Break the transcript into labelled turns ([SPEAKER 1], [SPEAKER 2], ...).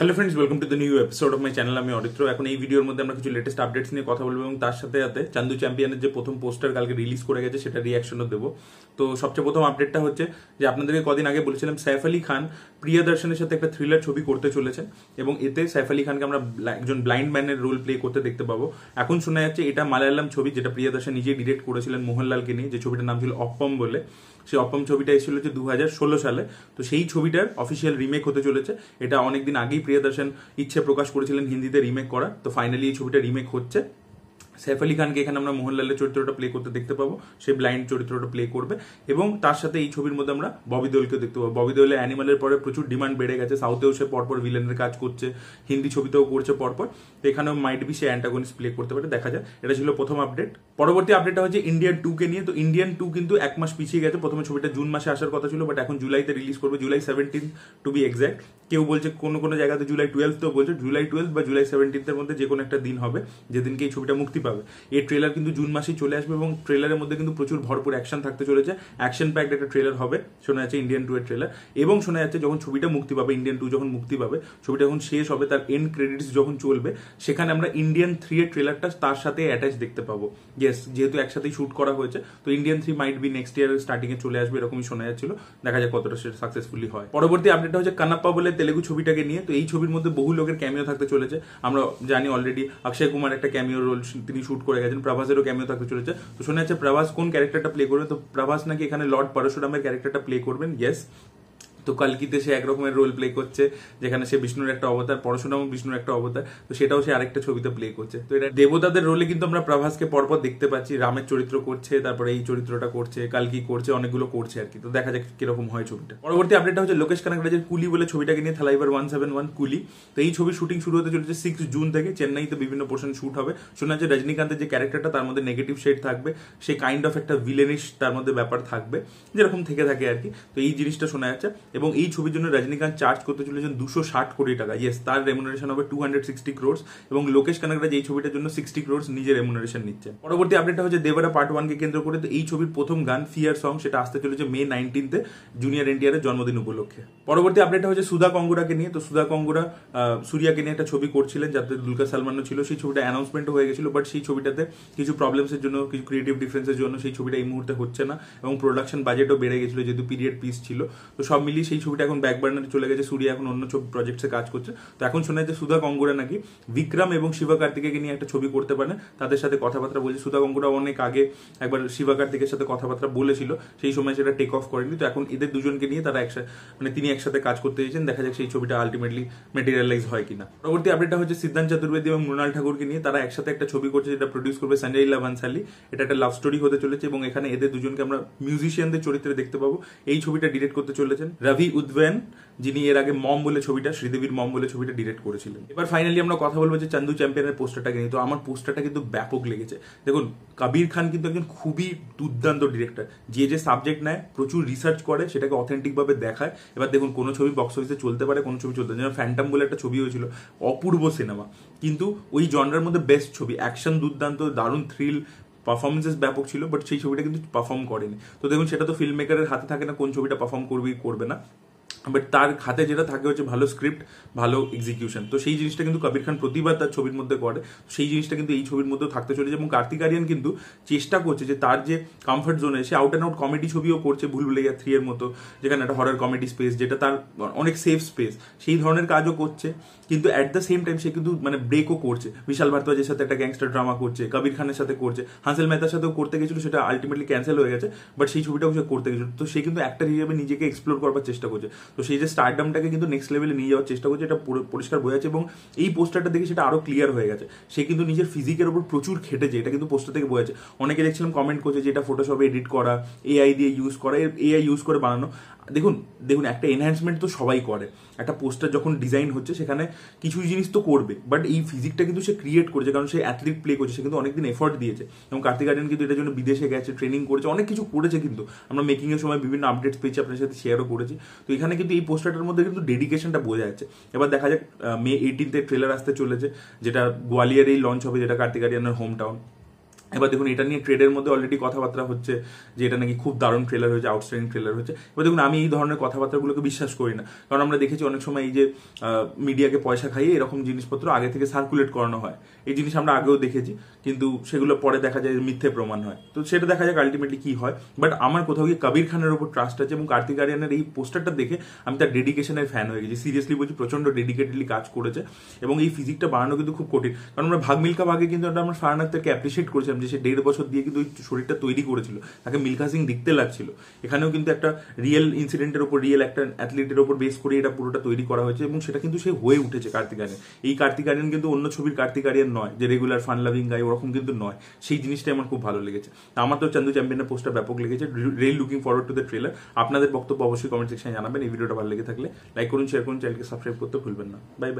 [SPEAKER 1] Hello friends, welcome to the new episode of my channel. আমি অরিত্র। এখন এই ভিডিওর মধ্যে আমরা কিছু লেটেস্ট আপডেটস নিয়ে কথা বলবো এবং তার সাথে সাথে চান্দু চ্যাম্পিয়নের যে প্রথম পোস্টার কালকে রিলিজ করে গেছে সেটা রিয়াকশনও দেবো। তো সবচেয়ে প্রথম আপডেটটা হচ্ছে যে আপনাদেরকে কদিন আগে বলেছিলাম সাইফ আলী খান প্রিয়দর্শনের সাথে একটা থ্রিলার ছবি করতে চলেছেন এবং এতে সাইফ আলী খানকে আমরা একজন ব্লাইন্ড ম্যানের রোল প্লে করতে দেখতে পাবো। এখন শোনা যাচ্ছে এটা মালায়ালাম ছবি, যেটা প্রিয়দর্শন নিজেই ডিরেক্ট করেছিলেন মোহনলালকে নিয়ে, যে ছবিটার নাম ছিল অপ্পম বলে। সেই অপ্পম ছবিটা এসেছিল হচ্ছে 2016 সালে। তো সেই ছবিটার অফিসিয়াল রিমেক হতে চলেছে। এটা অনেকদিন আগেই প্রিয়দর্শন ইচ্ছে প্রকাশ করেছিলেন হিন্দিতে রিমেক করা। তো ফাইনালি এই ছবিটা রিমেক হচ্ছে। সাইফ আলী খানকে এখানে আমরা মোহনলালের চরিত্রটা প্লে করতে দেখতে পাবো, সে ব্লাইন্ড চরিত্রটা প্লে করবে। এবং তার সাথে এই ছবির মধ্যে আমরা ববি দেওলকেও দেখতে পাবো। ববি দেওলের অ্যানিমালের পরে প্রচুর ডিমান্ড বেড়ে গেছে, সাউথেও সে পরপর ভিলেনের কাজ করছে, হিন্দি ছবিতেও করছে পরপর। তো এখানেও might be say antagonist play করতে পারে, দেখা যায়। এটা ছিল প্রথম আপডেট। পরবর্তী আপডেটটা হচ্ছে ইন্ডিয়ান 2 কে নিয়ে। তো ইন্ডিয়ান 2 কিন্তু এক মাস পিছিয়ে গেছে। প্রথমে ছবিটা জুন মাসে আসার কথা ছিল, বাট এখন জুলাইতে রিলিজ করবে, জুলাই 17 টু বি এক্সাক্ট। কেউ বলছে কোনো জায়গাতে জুলাই 12 তো বলছে, জুলাই 12 বা জুলাই 17 মধ্যে যে কোনো একটা দিন হবে যেদিনকে এই ছবিটা মুক্তি পাবে। এর ট্রেলার কিন্তু জুন মাসেই চলে আসবে এবং ট্রেলারের মধ্যে কিন্তু প্রচুর ভরপুর অ্যাকশন থাকতে চলেছে। অ্যাকশন প্যাকড একটা ট্রেলার হবে শোনা যাচ্ছে ইন্ডিয়ান 2 এর ট্রেলার। এবং শোনা যাচ্ছে যখন ছবিটা মুক্তি পাবে, ইন্ডিয়ান 2 যখন মুক্তি পাবে, ছবিটা যখন শেষ হবে, তার এন্ড ক্রেডিটস যখন চলবে, সেখানে আমরা ইন্ডিয়ান 3 এর ট্রেলারটা তার সাথে অ্যাটাচ দেখতে পাবো। ইয়েস, যেহেতু একসাথেই শুট করা হয়েছে, তো Indian 3 might be next year starting এ চলে আসবে, এরকমই শোনা যাচ্ছিল। দেখা যায় কতটা সেটা সাকসেসফুলি হয়। পরবর্তী আপডেটটা হচ্ছে কানাপ্পা বলে তেলেগু ছবিটাকে নিয়ে। তো এই ছবির মধ্যে বহু লোকের ক্যামিও থাকতে চলেছে। আমরা জানি অলরেডি অক্ষয় কুমার একটা ক্যামিও রোল তিনি শুট করে গেছেন, প্রভাসেরও ক্যামিও থাকতে চলেছে। তো শোনা যাচ্ছে প্রভাস কোন ক্যারেক্টারটা প্লে করবে। তো প্রভাস নাকি এখানে লর্ড পরশুরামের ক্যারেক্টারটা প্লে করবেন। ইয়েস, তো কালকিতে সে একরকমের রোল প্লে করছে, যেখানে সে বিষ্ণুর একটা অবতার, পরশুরাম বিষ্ণুর একটা অবতার। তো সেটাও সে আরেকটা ছবিতে প্লে করছে। তো এটা দেবতাদের রোলে কিন্তু আমরা প্রভাসকে পরপর দেখতে পাচ্ছি। রামের চরিত্র করছে, তারপরে এই চরিত্রটা করছে, কালকি করছে, অনেকগুলো করছে আর কি। তো দেখা যাক কিরকম হয় ছবিটা। পরবর্তী আপডেটটা হচ্ছে লোকেশ কানাগরাজের কুলি বলে ছবিটাকে নিয়ে, থালাইভার 171 কুলি। তো এই ছবির শুটিং শুরু হতে চলেছে 6 জুন থেকে। চেন্নাইতে বিভিন্ন পোর্শন শুট হবে। শোনা যাচ্ছে রজনীকান্তের যে ক্যারেক্টারটা, তার মধ্যে নেগেটিভ শেড থাকবে, সে কাইন্ড অফ একটা ভিলেনিশ তার মধ্যে ব্যাপার থাকবে, যেরকম থেকে থাকে আর কি। তো এই জিনিসটা শোনা যাচ্ছে। এবং এই ছবির জন্য রজনীকান্ত চার্জ করতে চলেছেন 260 কোটি টাকা। ইয়েস, তার রেমুনারেশন হবে 260 crores এবং লোকেশ কানাগরাজ এই ছবিটার জন্য 60 crores নিজের রেমুনারেশন নিচ্ছে। পরবর্তী আপডেটটা হচ্ছে দেবরা পার্ট 1 কে কেন্দ্র করে। তো এই ছবির প্রথম গান ফিয়ার সং, সেটা আসতে চলেছে মে 19 জুনিয়র এনটিআর জন্মদিন উপলক্ষে। পরবর্তী আপডেটটা হচ্ছে সুধা কঙ্গোরাকে নিয়ে। তো সুধা কঙ্গোরা সূর্যাকে নিয়ে একটা ছবি করছিলেন, যাতে দুলকার সালমানও ছিল। সেই ছবিটা অ্যানাউন্সমেন্ট হয়ে গেছিল, বাট সেই ছবিটাতে কিছু প্রবলেমসের জন্য, কিছু ক্রিয়েটিভ ডিফারেন্সের জন্য সেই ছবিটা এই মুহূর্তে হচ্ছে না এবং প্রোডাকশন বাজেটও বেড়ে গেছিল, যেহেতু পিরিয়ড পিস ছিল। তো সব মিলিয়ে সেই ছবিটা এখন ব্যাকবার্নারে চলে গেছে। সূর্য এখন অন্য ছবি প্রজেক্টসে কাজ করছে। তো এখন শোনা যাচ্ছে সুধা কঙ্গোরা নাকি বিক্রম এবং শিবা কার্তিকেকে নিয়ে একটা ছবি করতে পারে, তাদের সাথে কথাবার্তা বলছে। সুধা কঙ্গোরা অনেক আগে একবার শিবা কার্তিকের সাথে কথাবার্তা বলেছিল, সেই সময় সেটা টেক অফ করেনি। তো এখন এদের দুজনকে নিয়ে তারা তিনি একসাথে কাজ করতে চেয়েছেন। দেখা যাক সেই ছবিটা আলটিমেটলি মেটেরিয়ালাইজ হয় কিনা। পরবর্তী আপডেটটা হচ্ছে সিদ্ধান্ত চতুর্বেদী এবং মৃণাল ঠাকুরকে নিয়ে। তারা একসাথে একটা ছবি করছে, যেটা প্রডিউস করবে সঞ্জয় লীলা বানসালি। এটা একটা লাভ স্টোরি হতে চলেছে এবং এখানে এদের দুজনকে আমরা মিউজিশিয়ানদের চরিত্রে দেখতে পাবো। এই ছবিটা ডিরেক্ট করতে চলেছেন রবি উদ্ভেন, যিনি এর আগে মম বলে ছবিটা, শ্রীদেবীর মম বলে ছবিটা ডিরেক্ট করেছিলেন। এবার ফাইনালি আমরা কথা বলবো যে চান্দু চ্যাম্পিয়নের পোস্টারটাকে নিয়ে। তো আমার পোস্টারটা কিন্তু ব্যাপক লেগেছে। দেখুন, কবির খান কিন্তু একজন খুবই দুর্দান্ত ডিরেক্টর, যে সাবজেক্ট নেয় প্রচুর রিসার্চ করে, সেটাকে অথেন্টিক ভাবে দেখায়। এবার দেখুন, কোনো ছবি বক্স অফিসে চলতে পারে, কোনো ছবি চলতে পারে। যেমন ফ্যান্টাম বলে একটা ছবি হয়েছিল, অপূর্ব সিনেমা, কিন্তু ওই জনরার মধ্যে বেস্ট ছবি, অ্যাকশন দুর্দান্ত, দারুণ থ্রিল, পারফরমেন্সেস ব্যাপক ছিল, বাট সেই ছবিটা কিন্তু পারফর্ম করেনি। তো দেখুন, সেটা তো ফিল্ম মেকারের হাতে থাকে না কোন ছবিটা পারফর্ম করবে করবে না, বাট তার হাতে যেটা থাকে হচ্ছে ভালো স্ক্রিপ্ট, ভালো এক্সিকিউশন। তো সেই জিনিসটা কিন্তু কবির খান প্রতিবার তার ছবির মধ্যে করে। সেই জিনিসটা কিন্তু এই ছবির মধ্যেও থাকতে চলেছে। এবং কার্তিক আরিয়ান কিন্তু চেষ্টা করছে যে তার যে কমফর্ট জোনে, সে আউট অ্যান্ড আউট কমেডি ছবিও করছে, ভুলভুলাইয়া 3 এর মতো, যেখানে একটা হরর কমেডি স্পেস, যেটা তার অনেক সেফ স্পেস, সেই ধরনের কাজও করছে। কিন্তু অ্যাট দ্য সেম টাইম সে কিন্তু ব্রেকও করছে। বিশাল ভারদ্বাজের সাথে একটা গ্যাংস্টার ড্রামা করছে, কবির খানের সাথে করছে, হাসেল মেহতার সাথেও করতে গেছিল, সেটা আলটিমেটলি ক্যান্সেল হয়ে গেছে, বাট সেই ছবিটাও সে করতে গেছিল। তো সে কিন্তু অ্যাক্টর হিসেবে নিজেকে এক্সপ্লোর করবার চেষ্টা করছে। তো সেই যে স্টারডামটাকে কিন্তু নেক্সট লেভেলে নিয়ে যাওয়ার চেষ্টা করছে, এটা পরিষ্কার বোঝা যাচ্ছে। এবং এই পোস্টারটা দেখে সেটা আরো ক্লিয়ার হয়ে গেছে। সে কিন্তু নিজের ফিজিকের উপর প্রচুর খেটেছে, এটা কিন্তু পোস্টার থেকে বোঝা যাচ্ছে। অনেকে দেখছিলাম কমেন্ট করছে যে এটা ফটোশপে এডিট করা, এআই দিয়ে ইউজ করা, এআই ইউজ করে বানানো। দেখুন, একটা এনহ্যান্সমেন্ট তো সবাই করে। একটা পোস্টার যখন ডিজাইন হচ্ছে, সেখানে কিছু জিনিস তো করবে, বাট এই ফিজিকটা কিন্তু সে ক্রিয়েট করেছে, কারণ সে অ্যাথলিট প্লে করছে, সে কিন্তু অনেকদিন এফর্ট দিয়েছে। এবং কার্তিক আরিয়ান কিন্তু এটার জন্য বিদেশে গেছে, ট্রেনিং করেছে, অনেক কিছু করেছে। কিন্তু আমরা মেকিং এর সময় বিভিন্ন আপডেটস পেয়েছি, আপনার সাথে শেয়ারও করেছি। তো এখানে কিন্তু এই পোস্টারটার মধ্যে কিন্তু ডেডিকেশনটা বোঝা যাচ্ছে। এবার দেখা যাক, মে 18 ট্রেলার আসতে চলেছে, যেটা গোয়ালিয়রেই লঞ্চ হবে, যেটা কার্তিক আরিয়ানের হোম টাউন। এবার দেখুন এটা নিয়ে ট্রেডের মধ্যে অলরেডি কথাবার্তা হচ্ছে যে এটা নাকি খুব দারুণ ট্রেলার হয়েছে, আউটস্ট্যান্ডিং ট্রেলার হয়েছে। এবার দেখুন আমি এই ধরনের কথাবার্তাগুলোকে বিশ্বাস করি না, কারণ আমরা দেখেছি অনেক সময় এই যে মিডিয়াকে পয়সা খাইয়ে এরকম জিনিসপত্র আগে থেকে সার্কুলেট করানো হয়, এই জিনিস আমরা আগেও দেখেছি, কিন্তু সেগুলো পরে দেখা যায় মিথ্যে প্রমাণ হয়। তো সেটা দেখা যাক আলটিমেটলি কি হয়। বাট আমার কোথাও গিয়ে কবির খানের উপর ট্রাস্ট আছে, এবং কার্তিক আরিয়ানের এই পোস্টারটা দেখে আমি তার ডেডিকেশনের ফ্যান হয়ে গেছি। সিরিয়াসলি বলছি, প্রচন্ড ডেডিকেটেডলি কাজ করেছে, এবং এই ফিজিকটা বানানো কিন্তু খুব কঠিন। কারণ আমরা ভাগ মিল্খা ভাগে কিন্তু আমরা ফারহান আখতারকে অ্যাপ্রিসিয়েট করেছিলাম যে সে 1.5 বছর দিয়ে কিন্তু ওই শরীরটা তৈরি করেছিল, তাকে মিল্খা সিং দেখতে লাগছিল। এখানেও কিন্তু একটা রিয়েল ইনসিডেন্টের উপর, রিয়েল একটা অ্যাথলিটের উপর বেস করে এটা পুরোটা তৈরি করা হয়েছে, এবং সেটা কিন্তু সে হয়ে উঠেছে কার্তিক আরিয়ান। এই কার্তিক আরিয়ান কিন্তু অন্য ছবির কার্তিক আরিয়ান নয়, যে রেগুলার ফান লাভিং গাই ওরকম কিন্তু নয়। সেই জিনিসটাই আমার খুব ভালো লেগেছে। আমার তো চান্দু চ্যাম্পিয়নের পোস্টার ব্যাপক লেগেছে, real looking forward to the trailer. আপনাদের বক্তব্য অবশ্যই কমেন্ট সেকশনে জানাবেন। এই ভিডিওটা ভালো লেগে থাকলে লাইক করুন, শেয়ার করুন, চ্যানেলকে সাবস্ক্রাইব করতে ভুলবেন না। Bye bye.